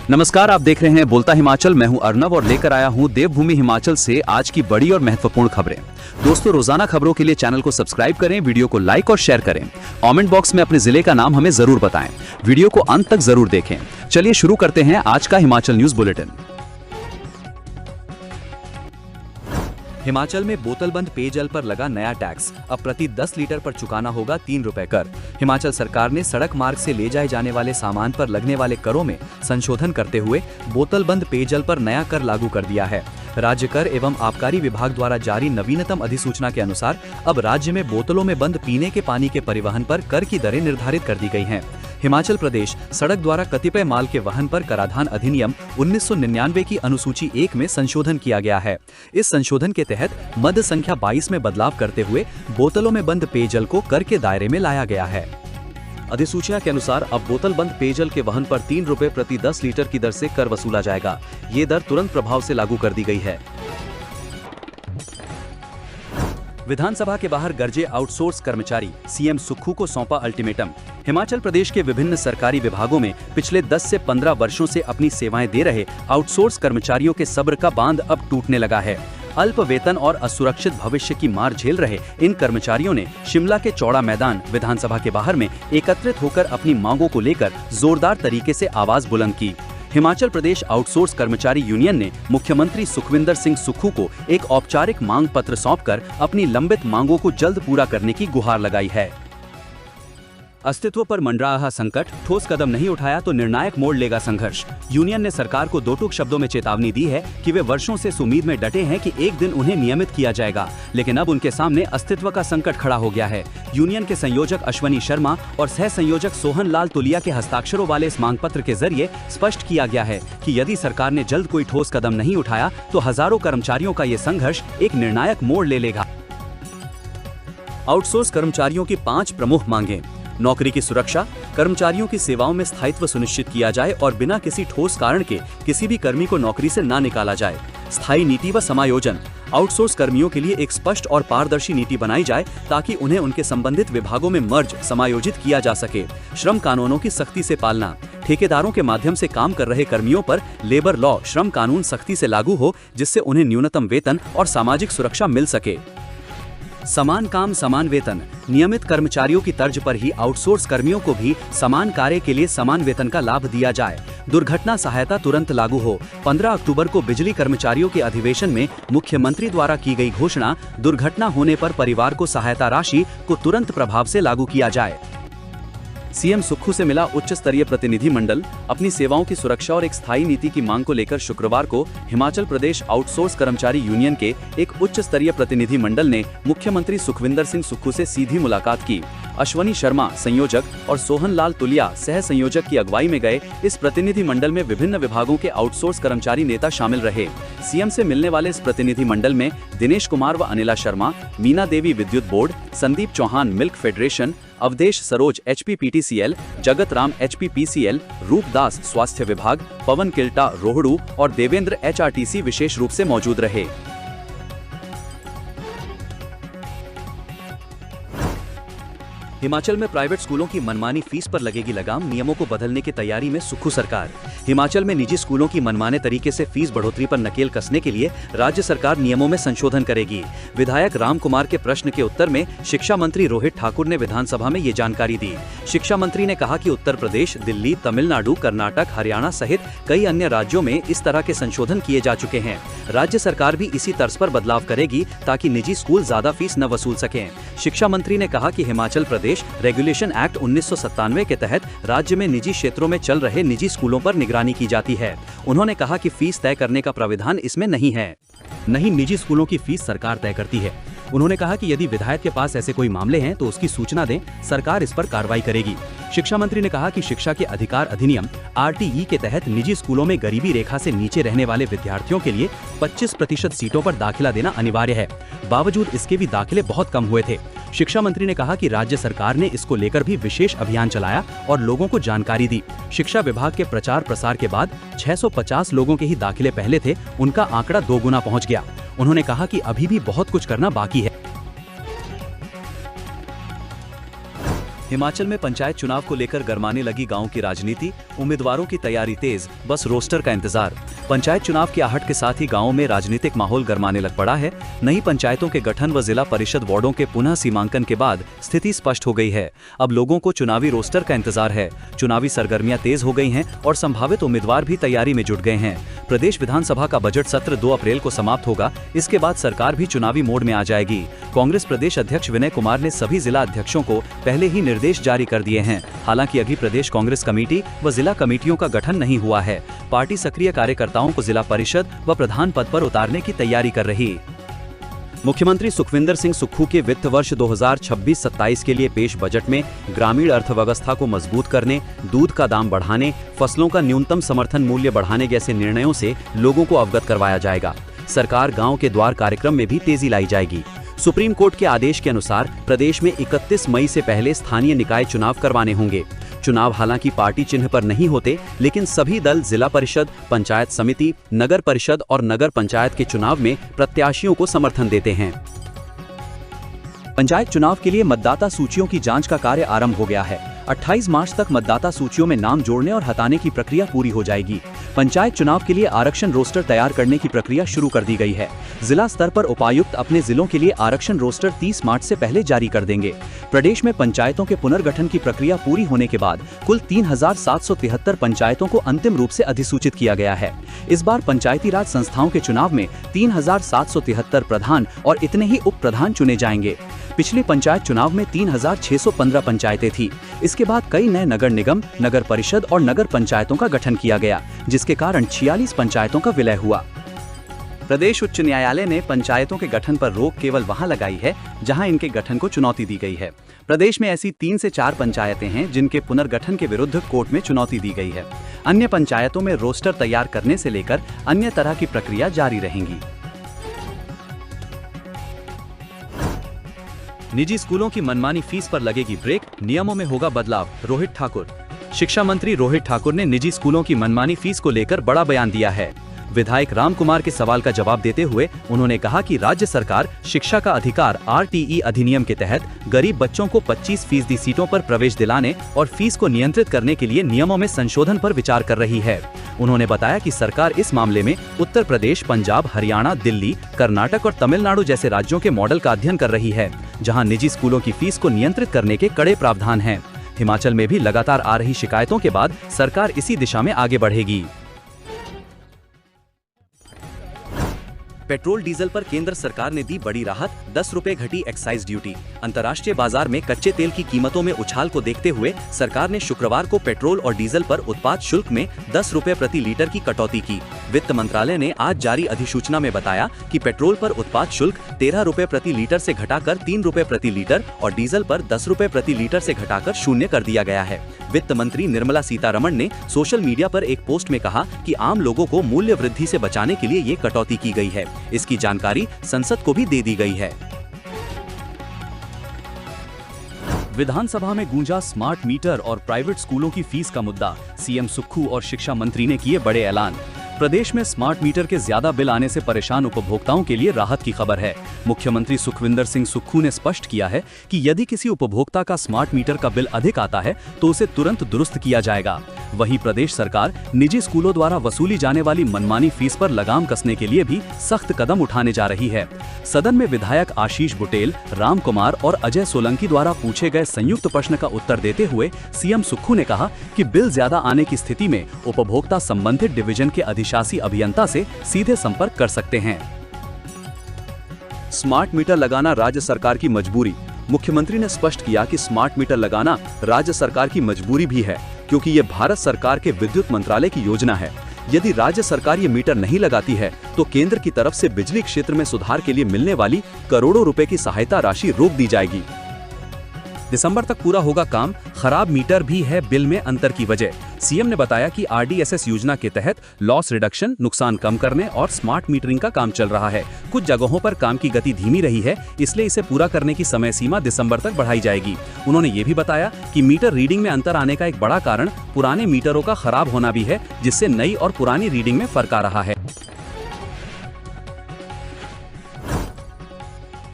नमस्कार, आप देख रहे हैं बोलता हिमाचल। मैं हूं अर्नव और लेकर आया हूं देवभूमि हिमाचल से आज की बड़ी और महत्वपूर्ण खबरें। दोस्तों, रोजाना खबरों के लिए चैनल को सब्सक्राइब करें, वीडियो को लाइक और शेयर करें। कमेंट बॉक्स में अपने जिले का नाम हमें जरूर बताएं। वीडियो को अंत तक जरूर देखें। चलिए शुरू करते हैं आज का हिमाचल न्यूज बुलेटिन। हिमाचल में बोतलबंद पेयजल पर लगा नया टैक्स। अब प्रति 10 लीटर पर चुकाना होगा 3 रुपए कर। हिमाचल सरकार ने सड़क मार्ग से ले जाए जाने वाले सामान पर लगने वाले करों में संशोधन करते हुए बोतलबंद पेयजल पर नया कर लागू कर दिया है। राज्य कर एवं आबकारी विभाग द्वारा जारी नवीनतम अधिसूचना के अनुसार अब राज्य में बोतलों में बंद पीने के पानी के परिवहन पर कर की दरें निर्धारित कर दी गई हैं। हिमाचल प्रदेश सड़क द्वारा कतिपय माल के वहन पर कराधान अधिनियम 1999 की अनुसूची 1 में संशोधन किया गया है। इस संशोधन के तहत मद संख्या 22 में बदलाव करते हुए बोतलों में बंद पेयजल को कर के दायरे में लाया गया है। अधिसूचना के अनुसार अब बोतल बंद पेयजल के वहन पर 3 रुपए प्रति 10 लीटर की दर से कर वसूला जाएगा। ये दर तुरंत प्रभाव से लागू कर दी गई है। विधानसभा के बाहर गरजे आउटसोर्स कर्मचारी, सीएम सुक्खू को सौंपा अल्टीमेटम। हिमाचल प्रदेश के विभिन्न सरकारी विभागों में पिछले 10 से 15 वर्षों से अपनी सेवाएं दे रहे आउटसोर्स कर्मचारियों के सब्र का बांध अब टूटने लगा है। अल्प वेतन और असुरक्षित भविष्य की मार झेल रहे इन कर्मचारियों ने शिमला के चौड़ा मैदान विधानसभा के बाहर में एकत्रित होकर अपनी मांगों को लेकर जोरदार तरीके से आवाज बुलंद की। हिमाचल प्रदेश आउटसोर्स कर्मचारी यूनियन ने मुख्यमंत्री सुखविंदर सिंह सुक्खू को एक औपचारिक मांग पत्र सौंपकर अपनी लंबित मांगों को जल्द पूरा करने की गुहार लगाई है। अस्तित्व पर मंडरा रहा संकट, ठोस कदम नहीं उठाया तो निर्णायक मोड़ लेगा संघर्ष। यूनियन ने सरकार को दो टूक शब्दों में चेतावनी दी है कि वे वर्षों से इस उम्मीद में डटे हैं कि एक दिन उन्हें नियमित किया जाएगा, लेकिन अब उनके सामने अस्तित्व का संकट खड़ा हो गया है। यूनियन के संयोजक अश्वनी शर्मा और सह संयोजक सोहन लाल तुलिया के हस्ताक्षरों वाले इस मांग पत्र के जरिए स्पष्ट किया गया है कि यदि सरकार ने जल्द कोई ठोस कदम नहीं उठाया तो हजारों कर्मचारियों का ये संघर्ष एक निर्णायक मोड़ ले लेगा। आउटसोर्स कर्मचारियों की 5 प्रमुख मांगें। नौकरी की सुरक्षा, कर्मचारियों की सेवाओं में स्थायित्व सुनिश्चित किया जाए और बिना किसी ठोस कारण के किसी भी कर्मी को नौकरी से ना निकाला जाए। स्थायी नीति व समायोजन, आउटसोर्स कर्मियों के लिए एक स्पष्ट और पारदर्शी नीति बनाई जाए ताकि उन्हें उनके संबंधित विभागों में मर्ज समायोजित किया जा सके। श्रम कानूनों की सख्ती से पालना, ठेकेदारों के माध्यम से काम कर रहे कर्मियों पर लेबर लॉ श्रम कानून सख्ती से लागू हो, जिससे उन्हें न्यूनतम वेतन और सामाजिक सुरक्षा मिल सके। समान काम समान वेतन, नियमित कर्मचारियों की तर्ज पर ही आउटसोर्स कर्मियों को भी समान कार्य के लिए समान वेतन का लाभ दिया जाए। दुर्घटना सहायता तुरंत लागू हो। 15 अक्टूबर को बिजली कर्मचारियों के अधिवेशन में मुख्यमंत्री द्वारा की गई घोषणा, दुर्घटना होने पर परिवार को सहायता राशि को तुरंत प्रभाव से लागू किया जाए। सीएम सुक्खू से मिला उच्च स्तरीय प्रतिनिधि मंडल। अपनी सेवाओं की सुरक्षा और एक स्थायी नीति की मांग को लेकर शुक्रवार को हिमाचल प्रदेश आउटसोर्स कर्मचारी यूनियन के एक उच्च स्तरीय प्रतिनिधि मंडल ने मुख्यमंत्री सुखविंदर सिंह सुक्खू से सीधी मुलाकात की। अश्वनी शर्मा संयोजक और सोहन लाल तुलिया सह संयोजक की अगुवाई में गए इस प्रतिनिधि मंडल में विभिन्न विभागों के आउटसोर्स कर्मचारी नेता शामिल रहे। सीएम से मिलने वाले इस प्रतिनिधि मंडल में दिनेश कुमार व Anila Sharma, Meena Devi Vidyut Board, Sandeep Chauhan Milk Federation, Awadhesh Saroj HPPTCL, Jagat Ram HPPCL, रूप दास स्वास्थ्य विभाग, पवन किल्टा रोहड़ू और देवेंद्र HRTC विशेष रूप से मौजूद रहे। हिमाचल में प्राइवेट स्कूलों की मनमानी फीस पर लगेगी लगाम, नियमों को बदलने की तैयारी में सुक्खू सरकार। हिमाचल में निजी स्कूलों की मनमाने तरीके से फीस बढ़ोतरी पर नकेल कसने के लिए राज्य सरकार नियमों में संशोधन करेगी। विधायक राम कुमार के प्रश्न के उत्तर में शिक्षा मंत्री रोहित ठाकुर ने विधानसभा में ये जानकारी दी। शिक्षा मंत्री ने कहा कि उत्तर प्रदेश, दिल्ली, तमिलनाडु, कर्नाटक, हरियाणा सहित कई अन्य राज्यों में इस तरह के संशोधन किए जा चुके हैं। राज्य सरकार भी इसी तर्ज पर बदलाव करेगी ताकि निजी स्कूल ज्यादा फीस न वसूल सकें। शिक्षा मंत्री ने कहा कि हिमाचल प्रदेश रेगुलेशन एक्ट 1997 के तहत राज्य में निजी क्षेत्रों में चल रहे निजी स्कूलों पर निगरानी की जाती है। उन्होंने कहा कि फीस तय करने का प्राविधान इसमें नहीं है। नहीं, निजी स्कूलों की फीस सरकार तय करती है। उन्होंने कहा कि यदि विधायक के पास ऐसे कोई मामले हैं तो उसकी सूचना दें, सरकार इस पर कार्रवाई करेगी। शिक्षा मंत्री ने कहा कि शिक्षा के अधिकार अधिनियम RTE के तहत निजी स्कूलों में गरीबी रेखा से नीचे रहने वाले विद्यार्थियों के लिए 25% सीटों पर दाखिला देना अनिवार्य है। बावजूद इसके भी दाखिले बहुत कम हुए थे। शिक्षा मंत्री ने कहा कि राज्य सरकार ने इसको लेकर भी विशेष अभियान चलाया और लोगों को जानकारी दी। शिक्षा विभाग के प्रचार प्रसार के बाद 650 लोगों के ही दाखिले पहले थे, उनका आंकड़ा 2 गुना पहुंच गया। उन्होंने कहा कि अभी भी बहुत कुछ करना बाकी है। हिमाचल में पंचायत चुनाव को लेकर गरमाने लगी गांव की राजनीति, उम्मीदवारों की तैयारी तेज, बस रोस्टर का इंतजार। पंचायत चुनाव की आहट के साथ ही गांवों में राजनीतिक माहौल गरमाने लग पड़ा है। नई पंचायतों के गठन व जिला परिषद वार्डों के पुनः सीमांकन के बाद स्थिति स्पष्ट हो गई है। अब लोगों को चुनावी रोस्टर का इंतजार है। चुनावी सरगर्मियां तेज हो गई हैं और संभावित उम्मीदवार भी तैयारी में जुट गए हैं। प्रदेश विधानसभा का बजट सत्र 2 अप्रैल को समाप्त होगा। इसके बाद सरकार भी चुनावी मोड में आ जाएगी। कांग्रेस प्रदेश अध्यक्ष विनय कुमार ने सभी जिला अध्यक्षों को पहले ही निर्देश जारी कर दिए हैं। हालांकि अभी प्रदेश कांग्रेस कमेटी व जिला कमेटियों का गठन नहीं हुआ है। पार्टी सक्रिय कार्यकर्ताओं को जिला परिषद व प्रधान पद पर उतारने की तैयारी कर रही। मुख्यमंत्री सुखविंदर सिंह सुक्खू के वित्त वर्ष 2026-27 के लिए पेश बजट में ग्रामीण अर्थव्यवस्था को मजबूत करने, दूध का दाम बढ़ाने, फसलों का न्यूनतम समर्थन मूल्य बढ़ाने जैसे निर्णयों से लोगों को अवगत करवाया जाएगा। सरकार गांव के द्वार कार्यक्रम में भी तेजी लाई जाएगी। सुप्रीम कोर्ट के आदेश के अनुसार प्रदेश में 31 मई से पहले स्थानीय निकाय चुनाव करवाने होंगे। चुनाव हालांकि पार्टी चिन्ह पर नहीं होते, लेकिन सभी दल जिला परिषद, पंचायत समिति, नगर परिषद और नगर पंचायत के चुनाव में प्रत्याशियों को समर्थन देते हैं। पंचायत चुनाव के लिए मतदाता सूचियों की जांच का कार्य आरंभ हो गया है। 28 मार्च तक मतदाता सूचियों में नाम जोड़ने और हटाने की प्रक्रिया पूरी हो जाएगी। पंचायत चुनाव के लिए आरक्षण रोस्टर तैयार करने की प्रक्रिया शुरू कर दी गई है। जिला स्तर पर उपायुक्त अपने जिलों के लिए आरक्षण रोस्टर 30 मार्च से पहले जारी कर देंगे। प्रदेश में पंचायतों के पुनर्गठन की प्रक्रिया पूरी होने के बाद कुल 3773 पंचायतों को अंतिम रूप से अधिसूचित किया गया है। इस बार पंचायती राज संस्थाओं के चुनाव में 3773 प्रधान और इतने ही उप प्रधान चुने जाएंगे। पिछले पंचायत चुनाव में 3615 पंचायतें थी। इसके बाद कई नए नगर निगम, नगर परिषद और नगर पंचायतों का गठन किया गया, जिसके कारण 46 पंचायतों का विलय हुआ। प्रदेश उच्च न्यायालय ने पंचायतों के गठन पर रोक केवल वहां लगाई है जहां इनके गठन को चुनौती दी गई है। प्रदेश में ऐसी 3 से 4 पंचायतें हैं जिनके पुनर्गठन के विरुद्ध कोर्ट में चुनौती दी गई है। अन्य पंचायतों में रोस्टर तैयार करने से लेकर अन्य तरह की प्रक्रिया जारी रहेंगी। निजी स्कूलों की मनमानी फीस पर लगेगी ब्रेक, नियमों में होगा बदलाव। रोहित ठाकुर। शिक्षा मंत्री रोहित ठाकुर ने निजी स्कूलों की मनमानी फीस को लेकर बड़ा बयान दिया है। विधायक राम कुमार के सवाल का जवाब देते हुए उन्होंने कहा कि राज्य सरकार शिक्षा का अधिकार RTE अधिनियम के तहत गरीब बच्चों को 25% सीटों पर प्रवेश दिलाने और फीस को नियंत्रित करने के लिए नियमों में संशोधन पर विचार कर रही है। उन्होंने बताया कि सरकार इस मामले में उत्तर प्रदेश, पंजाब, हरियाणा, दिल्ली, कर्नाटक और तमिलनाडु जैसे राज्यों के मॉडल का अध्ययन कर रही है, जहां निजी स्कूलों की फीस को नियंत्रित करने के कड़े प्रावधान हैं। हिमाचल में भी लगातार आ रही शिकायतों के बाद सरकार इसी दिशा में आगे बढ़ेगी। पेट्रोल डीजल पर केंद्र सरकार ने दी बड़ी राहत, 10 रुपए घटी एक्साइज ड्यूटी। अंतर्राष्ट्रीय बाजार में कच्चे तेल की कीमतों में उछाल को देखते हुए सरकार ने शुक्रवार को पेट्रोल और डीजल पर उत्पाद शुल्क में 10 रुपए प्रति लीटर की कटौती की। वित्त मंत्रालय ने आज जारी अधिसूचना में बताया कि पेट्रोल पर उत्पाद शुल्क 13 रुपए प्रति लीटर से घटाकर 3 रुपए प्रति लीटर और डीजल पर 10 रुपए प्रति लीटर से घटाकर 0 कर दिया गया है। वित्त मंत्री निर्मला सीतारमण ने सोशल मीडिया पर एक पोस्ट में कहा कि आम लोगों को मूल्य वृद्धि से बचाने के लिए ये कटौती की गई है। इसकी जानकारी संसद को भी दे दी गई है। विधानसभा में गूंजा स्मार्ट मीटर और प्राइवेट स्कूलों की फीस का मुद्दा। सीएम सुक्खू और शिक्षा मंत्री ने किए बड़े ऐलान। प्रदेश में स्मार्ट मीटर के ज्यादा बिल आने से परेशान उपभोक्ताओं के लिए राहत की खबर है। मुख्यमंत्री सुखविंदर सिंह सुक्खू ने स्पष्ट किया है कि यदि किसी उपभोक्ता का स्मार्ट मीटर का बिल अधिक आता है तो उसे तुरंत दुरुस्त किया जाएगा। वहीं प्रदेश सरकार निजी स्कूलों द्वारा वसूली जाने वाली मनमानी फीस पर लगाम कसने के लिए भी सख्त कदम उठाने जा रही है। सदन में विधायक आशीष बुटेल, राम कुमार और अजय सोलंकी द्वारा पूछे गए संयुक्त प्रश्न का उत्तर देते हुए सीएम सुक्खू ने कहा कि बिल ज्यादा आने की स्थिति में उपभोक्ता संबंधित डिवीजन के अधिशासी अभियंता से सीधे संपर्क कर सकते हैं। स्मार्ट मीटर लगाना राज्य सरकार की मजबूरी। मुख्यमंत्री ने स्पष्ट किया कि स्मार्ट मीटर लगाना राज्य सरकार की मजबूरी भी है, क्योंकि ये भारत सरकार के विद्युत मंत्रालय की योजना है। यदि राज्य सरकार ये मीटर नहीं लगाती है तो केंद्र की तरफ से बिजली क्षेत्र में सुधार के लिए मिलने वाली करोड़ों रुपए की सहायता राशि रोक दी जाएगी। दिसंबर तक पूरा होगा काम, खराब मीटर भी है बिल में अंतर की वजह। सीएम ने बताया कि RDSS योजना के तहत लॉस रिडक्शन, नुकसान कम करने और स्मार्ट मीटरिंग का काम चल रहा है। कुछ जगहों पर काम की गति धीमी रही है, इसलिए इसे पूरा करने की समय सीमा दिसंबर तक बढ़ाई जाएगी। उन्होंने ये भी बताया कि मीटर रीडिंग में अंतर आने का एक बड़ा कारण पुराने मीटरों का खराब होना भी है, जिससे नई और पुरानी रीडिंग में फर्क आ रहा है।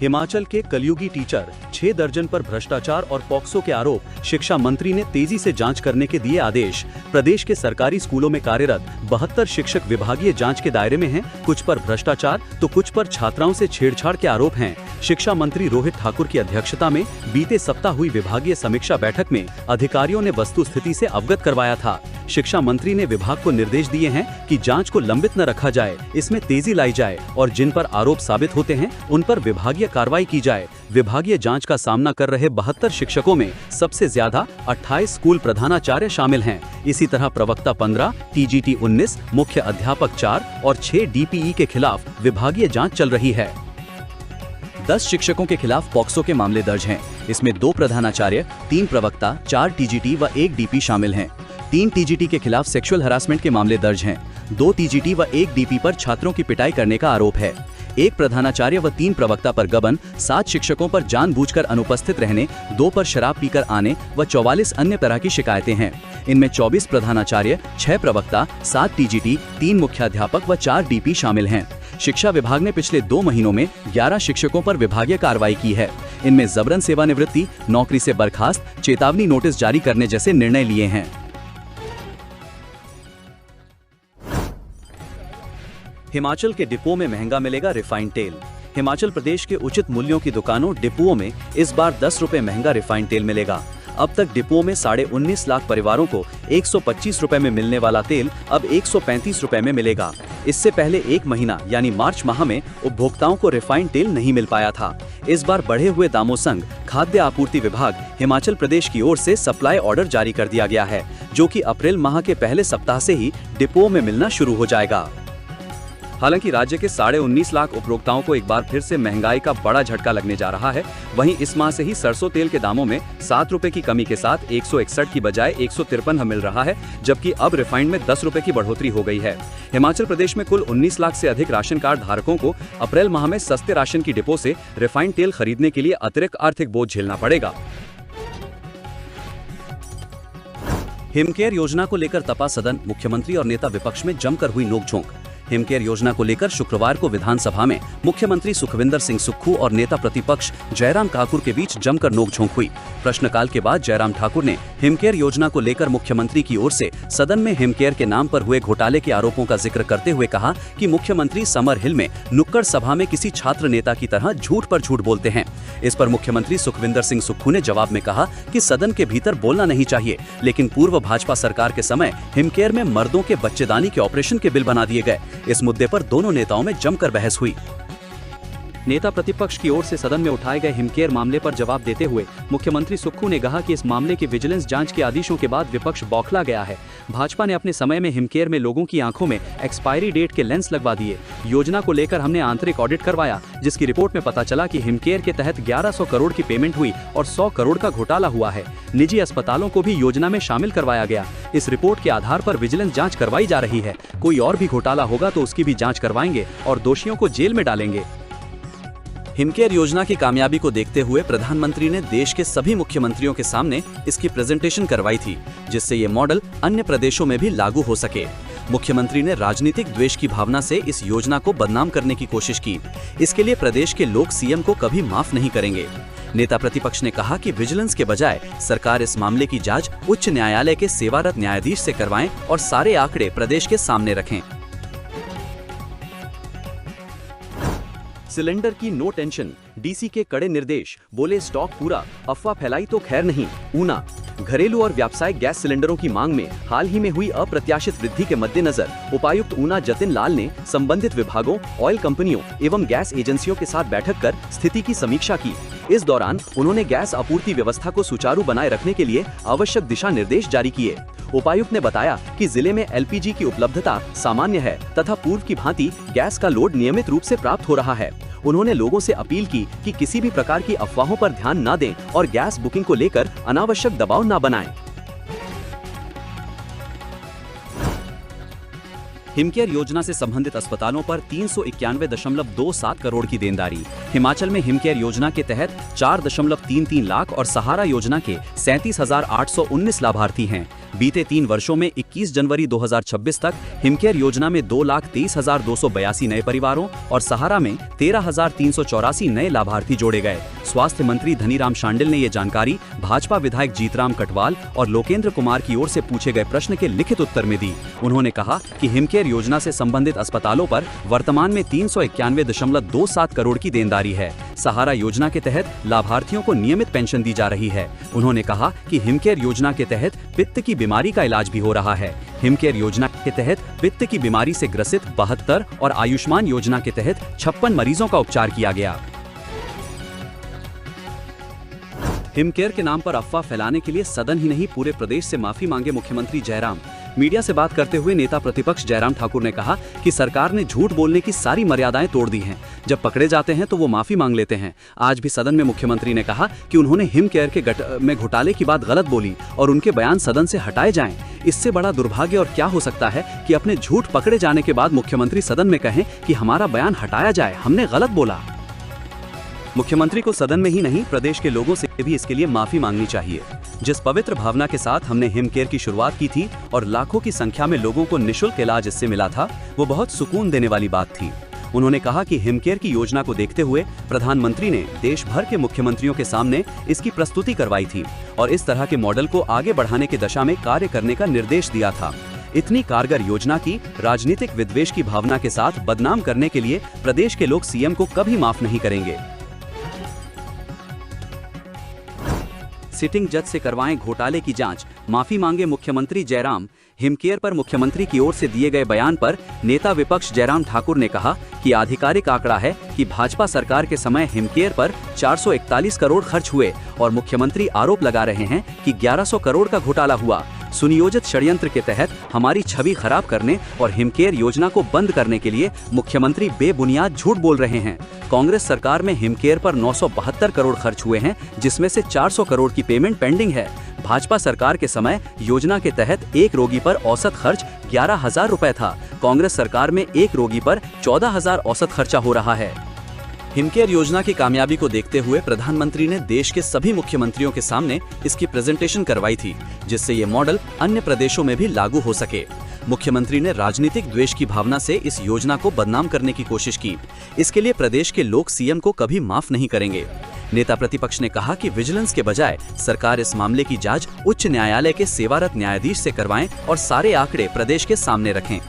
हिमाचल के कलयुगी टीचर 6 दर्जन पर भ्रष्टाचार और पॉक्सो के आरोप। शिक्षा मंत्री ने तेजी से जांच करने के दिए आदेश। प्रदेश के सरकारी स्कूलों में कार्यरत 72 शिक्षक विभागीय जांच के दायरे में हैं। कुछ पर भ्रष्टाचार तो कुछ पर छात्राओं से छेड़छाड़ के आरोप हैं। शिक्षा मंत्री रोहित ठाकुर की अध्यक्षता में बीते सप्ताह हुई विभागीय समीक्षा बैठक में अधिकारियों ने वस्तुस्थिति से अवगत करवाया था। शिक्षा मंत्री ने विभाग को निर्देश दिए हैं कि जांच को लंबित न रखा जाए, इसमें तेजी लाई जाए और जिन पर आरोप साबित होते हैं उन पर विभागीय कार्रवाई की जाए। विभागीय जांच का सामना कर रहे 72 शिक्षकों में सबसे ज्यादा 28 स्कूल प्रधानाचार्य शामिल हैं। इसी तरह प्रवक्ता 15, टीजीटी 19, मुख्य अध्यापक 4 और 6 डीपीई के खिलाफ विभागीय जांच चल रही है। 10 शिक्षकों के खिलाफ पॉक्सो के मामले दर्ज हैं। इसमें 2 प्रधानाचार्य, 3 प्रवक्ता, 4 टीजीटी व 1 डीपी शामिल हैं। 3 टीजीटी के खिलाफ सेक्सुअल हरासमेंट के मामले दर्ज हैं। 2 टीजीटी व 1 डीपी पर छात्रों की पिटाई करने का आरोप है। 1 प्रधानाचार्य व 3 प्रवक्ता पर गबन, 7 शिक्षकों पर जानबूझकर अनुपस्थित रहने, 2 पर शराब पीकर आने व 44 अन्य तरह की शिकायतें हैं। इनमें 24 प्रधानाचार्य, 6 प्रवक्ता, 7 टीजीटी, 3 मुख्याध्यापक व 4 डीपी शामिल हैं। शिक्षा विभाग ने पिछले 2 महीनों में 11 शिक्षकों पर विभागीय कार्रवाई की है। इनमें जबरन सेवानिवृत्ति, नौकरी से बर्खास्त, चेतावनी नोटिस जारी करने जैसे निर्णय लिए हैं। हिमाचल के डिपो में महंगा मिलेगा रिफाइंड तेल। हिमाचल प्रदेश के उचित मूल्यों की दुकानों डिपुओं में इस बार 10 रुपए महंगा रिफाइंड तेल मिलेगा। अब तक डिपुओं में 19.5 लाख परिवारों को 125 रुपए में मिलने वाला तेल अब 135 रुपए में मिलेगा। इससे पहले 1 महीना यानी मार्च माह में उपभोक्ताओं को रिफाइंड तेल नहीं मिल पाया था। इस बार बढ़े हुए दामों संग खाद्य आपूर्ति विभाग हिमाचल प्रदेश की ओर से सप्लाई ऑर्डर जारी कर दिया गया है, जो कि अप्रैल माह के पहले सप्ताह से ही डिपुओं में मिलना शुरू हो जाएगा। हालांकि राज्य के 19.5 लाख उपभोक्ताओं को एक बार फिर से महंगाई का बड़ा झटका लगने जा रहा है। वहीं इस माह से ही सरसों तेल के दामों में 7 रुपए की कमी के साथ 161 की बजाय 153 मिल रहा है, जबकि अब रिफाइंड में 10 रुपए की बढ़ोतरी हो गई है। हिमाचल प्रदेश में कुल 19 लाख से अधिक राशन कार्ड धारकों को अप्रैल माह में सस्ते राशन की डिपो से रिफाइंड तेल खरीदने के लिए अतिरिक्त आर्थिक बोझ झेलना पड़ेगा। हिमकेयर योजना को लेकर तपा सदन, मुख्यमंत्री और नेता विपक्ष में जमकर हुई नोकझोंक। हिमकेयर योजना को लेकर शुक्रवार को विधानसभा में मुख्यमंत्री सुखविंदर सिंह सुक्खू और नेता प्रतिपक्ष जयराम ठाकुर के बीच जमकर नोकझोंक हुई। प्रश्नकाल के बाद जयराम ठाकुर ने हिमकेयर योजना को लेकर मुख्यमंत्री की ओर से सदन में हिमकेयर के नाम पर हुए घोटाले के आरोपों का जिक्र करते हुए कहा कि मुख्यमंत्री समर हिल में नुक्कड़ सभा में किसी छात्र नेता की तरह झूठ पर झूठ बोलते हैं। इस पर मुख्यमंत्री सुखविंदर सिंह सुक्खू ने जवाब में कहा कि सदन के भीतर बोलना नहीं चाहिए, लेकिन पूर्व भाजपा सरकार के समय हिमकेयर में मर्दों के बच्चेदानी के ऑपरेशन के बिल बना दिए गए। इस मुद्दे पर दोनों नेताओं में जमकर बहस हुई। नेता प्रतिपक्ष की ओर से सदन में उठाए गए हिमकेयर मामले पर जवाब देते हुए मुख्यमंत्री सुक्खू ने कहा कि इस मामले की विजिलेंस जांच के आदेशों के बाद विपक्ष बौखला गया है। भाजपा ने अपने समय में हिमकेयर में लोगों की आंखों में एक्सपायरी डेट के लेंस लगवा दिए। योजना को लेकर हमने आंतरिक ऑडिट करवाया, जिसकी रिपोर्ट में पता चला कि हिमकेयर के तहत 1100 करोड़ की पेमेंट हुई और 100 करोड़ का घोटाला हुआ है। निजी अस्पतालों को भी योजना में शामिल करवाया गया। इस रिपोर्ट के आधार पर विजिलेंस जांच करवाई जा रही है। कोई और भी घोटाला होगा तो उसकी भी जांच करवाएंगे और दोषियों को जेल में डालेंगे। हिमकेयर योजना की कामयाबी को देखते हुए प्रधानमंत्री ने देश के सभी मुख्यमंत्रियों के सामने इसकी प्रेजेंटेशन करवाई थी, जिससे ये मॉडल अन्य प्रदेशों में भी लागू हो सके। मुख्यमंत्री ने राजनीतिक द्वेष की भावना से इस योजना को बदनाम करने की कोशिश की। इसके लिए प्रदेश के लोग सीएम को कभी माफ नहीं करेंगे। नेता प्रतिपक्ष ने कहा कि विजिलेंस के बजाय सरकार इस मामले की जांच उच्च न्यायालय के सेवारत न्यायाधीश से करवाएं और सारे आंकड़े प्रदेश के सामने रखें। सिलेंडर की नो टेंशन, डीसी के कड़े निर्देश, बोले स्टॉक पूरा, अफवाह फैलाई तो खैर नहीं। ऊना, घरेलू और व्यावसायिक गैस सिलेंडरों की मांग में हाल ही में हुई अप्रत्याशित वृद्धि के मद्देनजर उपायुक्त ऊना जतिन लाल ने संबंधित विभागों, ऑयल कंपनियों एवं गैस एजेंसियों के साथ बैठक कर स्थिति की समीक्षा की। इस दौरान उन्होंने गैस आपूर्ति व्यवस्था को सुचारू बनाए रखने के लिए आवश्यक दिशा निर्देश जारी किए। उपायुक्त ने बताया कि जिले में एलपीजी की उपलब्धता सामान्य है तथा पूर्व की भांति गैस का लोड नियमित रूप से प्राप्त हो रहा है। उन्होंने लोगों से अपील की कि किसी भी प्रकार की अफवाहों पर ध्यान न दें और गैस बुकिंग को लेकर अनावश्यक दबाव न बनाएं। हिमकेयर योजना से संबंधित अस्पतालों पर 391.27 करोड़ की देनदारी। हिमाचल में हिमकेयर योजना के तहत 4.33 लाख और सहारा योजना के 37,819 लाभार्थी हैं। बीते 3 वर्षों में 21 जनवरी 2026 तक हिमकेयर योजना में 2,23,282 नए परिवारों और सहारा में 13,384 नए लाभार्थी जोड़े गए। स्वास्थ्य मंत्री धनीराम शांडिल ने ये जानकारी भाजपा विधायक जीतराम कटवाल और लोकेंद्र कुमार की ओर से पूछे गए प्रश्न के लिखित उत्तर में दी। उन्होंने कहा कि हिमकेयर योजना से संबंधित अस्पतालों पर वर्तमान में 391.27 करोड़ की देनदारी है। सहारा योजना के तहत लाभार्थियों को नियमित पेंशन दी जा रही है। उन्होंने कहा कि हिमकेयर योजना के तहत पित्त की बीमारी का इलाज भी हो रहा है। हिमकेयर योजना के तहत पित्त की बीमारी से ग्रसित 72 और आयुष्मान योजना के तहत 56 मरीजों का उपचार किया गया। हिमकेयर के नाम पर अफवाह फैलाने के लिए सदन ही नहीं पूरे प्रदेश से माफी मांगे मुख्यमंत्री जयराम। मीडिया से बात करते हुए नेता प्रतिपक्ष जयराम ठाकुर ने कहा कि सरकार ने झूठ बोलने की सारी मर्यादाएं तोड़ दी हैं। जब पकड़े जाते हैं तो वो माफी मांग लेते हैं। आज भी सदन में मुख्यमंत्री ने कहा कि उन्होंने हिमकेयर में घोटाले की बात गलत बोली और उनके बयान सदन से हटाए जाएं। इससे बड़ा दुर्भाग्य और क्या हो सकता है कि अपने झूठ पकड़े जाने के बाद मुख्यमंत्री सदन में कहें कि हमारा बयान हटाया जाए, हमने गलत बोला। मुख्यमंत्री को सदन में ही नहीं प्रदेश के लोगों से भी इसके लिए माफी मांगनी चाहिए। जिस पवित्र भावना के साथ हमने हिमकेयर की शुरुआत की थी और लाखों की संख्या में लोगों को निःशुल्क इलाज इससे मिला था, वो बहुत सुकून देने वाली बात थी। उन्होंने कहा कि हिमकेयर की योजना को देखते हुए प्रधानमंत्री ने देश भर के मुख्यमंत्रियों के सामने इसकी प्रस्तुति करवाई थी और इस तरह के मॉडल को आगे बढ़ाने की दिशा में कार्य करने का निर्देश दिया था। इतनी कारगर योजना की राजनीतिक विद्वेष की भावना के साथ बदनाम करने के लिए प्रदेश के लोग सीएम को कभी माफ नहीं करेंगे। सिटिंग जज से करवाएं घोटाले की जांच, माफी मांगे मुख्यमंत्री जयराम। हिमकेयर पर मुख्यमंत्री की ओर से दिए गए बयान पर नेता विपक्ष जयराम ठाकुर ने कहा कि आधिकारिक आंकड़ा है कि भाजपा सरकार के समय हिमकेयर पर 441 करोड़ खर्च हुए और मुख्यमंत्री आरोप लगा रहे हैं कि 1100 करोड़ का घोटाला हुआ। सुनियोजित षड्यंत्र के तहत हमारी छवि खराब करने और हिमकेयर योजना को बंद करने के लिए मुख्यमंत्री बेबुनियाद झूठ बोल रहे हैं। कांग्रेस सरकार में हिमकेयर पर 972 करोड़ खर्च हुए हैं, जिसमें से 400 करोड़ की पेमेंट पेंडिंग है। भाजपा सरकार के समय योजना के तहत एक रोगी पर औसत खर्च 11,000 रुपए था। कांग्रेस सरकार में एक रोगी पर 14,000 औसत खर्चा हो रहा है। हिमकेयर योजना की कामयाबी को देखते हुए प्रधानमंत्री ने देश के सभी मुख्यमंत्रियों के सामने इसकी प्रेजेंटेशन करवाई थी, जिससे ये मॉडल अन्य प्रदेशों में भी लागू हो सके। मुख्यमंत्री ने राजनीतिक द्वेष की भावना से इस योजना को बदनाम करने की कोशिश की। इसके लिए प्रदेश के लोग सीएम को कभी माफ नहीं करेंगे। नेता प्रतिपक्ष ने कहा कि विजिलेंस के बजाय सरकार इस मामले की जांच उच्च न्यायालय के सेवारत न्यायाधीश से करवाएं और सारे आंकड़े प्रदेश के सामने रखें।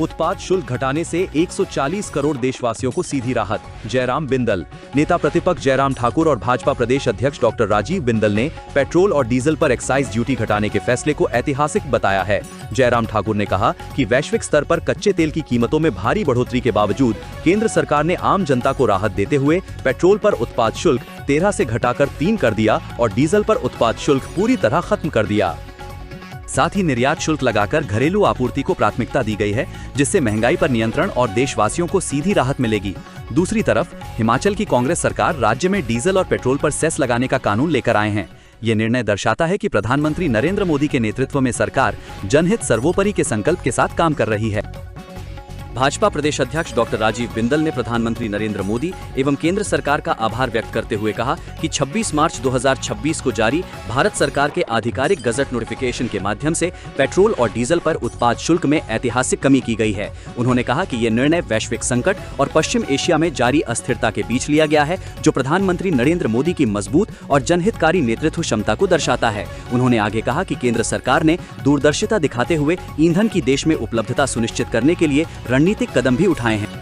उत्पाद शुल्क घटाने से 140 करोड़ देशवासियों को सीधी राहत, जयराम बिंदल। नेता प्रतिपक्ष जयराम ठाकुर और भाजपा प्रदेश अध्यक्ष डॉक्टर राजीव बिंदल ने पेट्रोल और डीजल पर एक्साइज ड्यूटी घटाने के फैसले को ऐतिहासिक बताया है। जयराम ठाकुर ने कहा कि वैश्विक स्तर पर कच्चे तेल की कीमतों में भारी बढ़ोतरी के बावजूद केंद्र सरकार ने आम जनता को राहत देते हुए पेट्रोल पर उत्पाद शुल्क 13 से घटाकर 3 कर दिया और डीजल पर उत्पाद शुल्क पूरी तरह खत्म कर दिया। साथ ही निर्यात शुल्क लगाकर घरेलू आपूर्ति को प्राथमिकता दी गई है, जिससे महंगाई पर नियंत्रण और देशवासियों को सीधी राहत मिलेगी। दूसरी तरफ हिमाचल की कांग्रेस सरकार राज्य में डीजल और पेट्रोल पर सेस लगाने का कानून लेकर आए हैं। ये निर्णय दर्शाता है कि प्रधानमंत्री नरेंद्र मोदी के नेतृत्व में सरकार जनहित सर्वोपरि के संकल्प के साथ काम कर रही है। भाजपा प्रदेश अध्यक्ष डॉक्टर राजीव बिंदल ने प्रधानमंत्री नरेंद्र मोदी एवं केंद्र सरकार का आभार व्यक्त करते हुए कहा कि 26 मार्च 2026 को जारी भारत सरकार के आधिकारिक गजट नोटिफिकेशन के माध्यम से पेट्रोल और डीजल पर उत्पाद शुल्क में ऐतिहासिक कमी की गई है। उन्होंने कहा कि ये निर्णय वैश्विक संकट और पश्चिम एशिया में जारी अस्थिरता के बीच लिया गया है, जो प्रधानमंत्री नरेंद्र मोदी की मजबूत और जनहितकारी नेतृत्व क्षमता को दर्शाता है। उन्होंने आगे कहा कि केंद्र सरकार ने दूरदर्शिता दिखाते हुए ईंधन की देश में उपलब्धता सुनिश्चित करने के लिए रणनीतिक कदम भी उठाए हैं।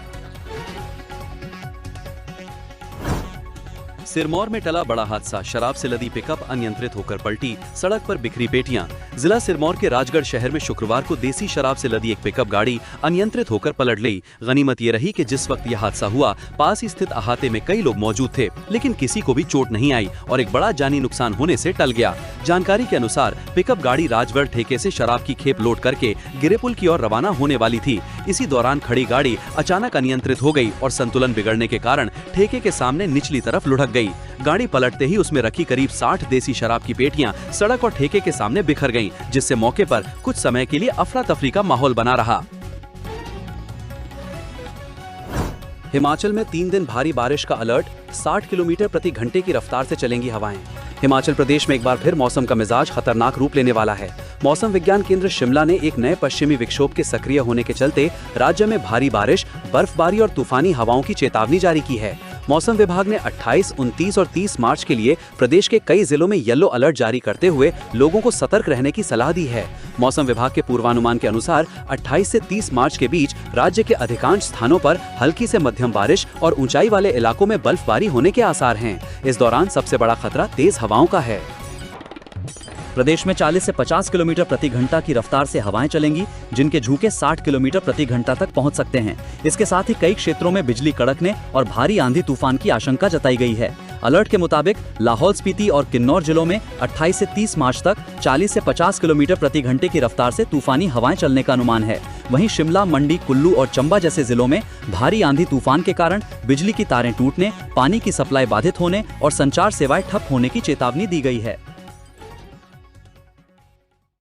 सिरमौर में टला बड़ा हादसा, शराब से लदी पिकअप अनियंत्रित होकर पलटी, सड़क पर बिखरी पेटियां। जिला सिरमौर के राजगढ़ शहर में शुक्रवार को देसी शराब से लदी एक पिकअप गाड़ी अनियंत्रित होकर पलट गई। गनीमत ये रही कि जिस वक्त यह हादसा हुआ पास ही स्थित अहाते में कई लोग मौजूद थे, लेकिन किसी को भी चोट नहीं आई और एक बड़ा जानी नुकसान होने से टल गया। जानकारी के अनुसार पिकअप गाड़ी राजगढ़ ठेके से शराब की खेप लोड करके गिरेपुल की ओर रवाना होने वाली थी। इसी दौरान खड़ी गाड़ी अचानक अनियंत्रित हो गई और संतुलन बिगड़ने के कारण ठेके के सामने निचली तरफ लुढ़क गई। गाड़ी पलटते ही उसमें रखी करीब 60 देसी शराब की पेटियां सड़क और ठेके के सामने बिखर गईं, जिससे मौके पर कुछ समय के लिए अफरा तफरी का माहौल बना रहा। हिमाचल में 3 दिन भारी बारिश का अलर्ट, 60 किलोमीटर प्रति घंटे की रफ्तार से चलेंगी हवाएं। हिमाचल प्रदेश में एक बार फिर मौसम का मिजाज खतरनाक रूप लेने वाला है। मौसम विज्ञान केंद्र शिमला ने एक नए पश्चिमी विक्षोभ के सक्रिय होने के चलते राज्य में भारी बारिश, बर्फबारी और तूफानी हवाओं की चेतावनी जारी की है। मौसम विभाग ने 28, 29 और 30 मार्च के लिए प्रदेश के कई जिलों में येलो अलर्ट जारी करते हुए लोगों को सतर्क रहने की सलाह दी है। मौसम विभाग के पूर्वानुमान के अनुसार 28 से 30 मार्च के बीच राज्य के अधिकांश स्थानों पर हल्की से मध्यम बारिश और ऊंचाई वाले इलाकों में बर्फबारी होने के आसार हैं। इस दौरान सबसे बड़ा खतरा तेज हवाओं का है। प्रदेश में 40 से 50 किलोमीटर प्रति घंटा की रफ्तार से हवाएं चलेंगी, जिनके झोंके 60 किलोमीटर प्रति घंटा तक पहुंच सकते हैं। इसके साथ ही कई क्षेत्रों में बिजली कड़कने और भारी आंधी तूफान की आशंका जताई गई है। अलर्ट के मुताबिक लाहौल स्पीति और किन्नौर जिलों में 28 से 30 मार्च तक 40 से 50 किलोमीटर प्रति घंटे की रफ्तार से तूफानी हवाएं चलने का अनुमान है। वहीं शिमला, मंडी, कुल्लू और चंबा जैसे जिलों में भारी आंधी तूफान के कारण बिजली की तारें टूटने, पानी की सप्लाई बाधित होने और संचार सेवाएं ठप होने की चेतावनी दी गई है।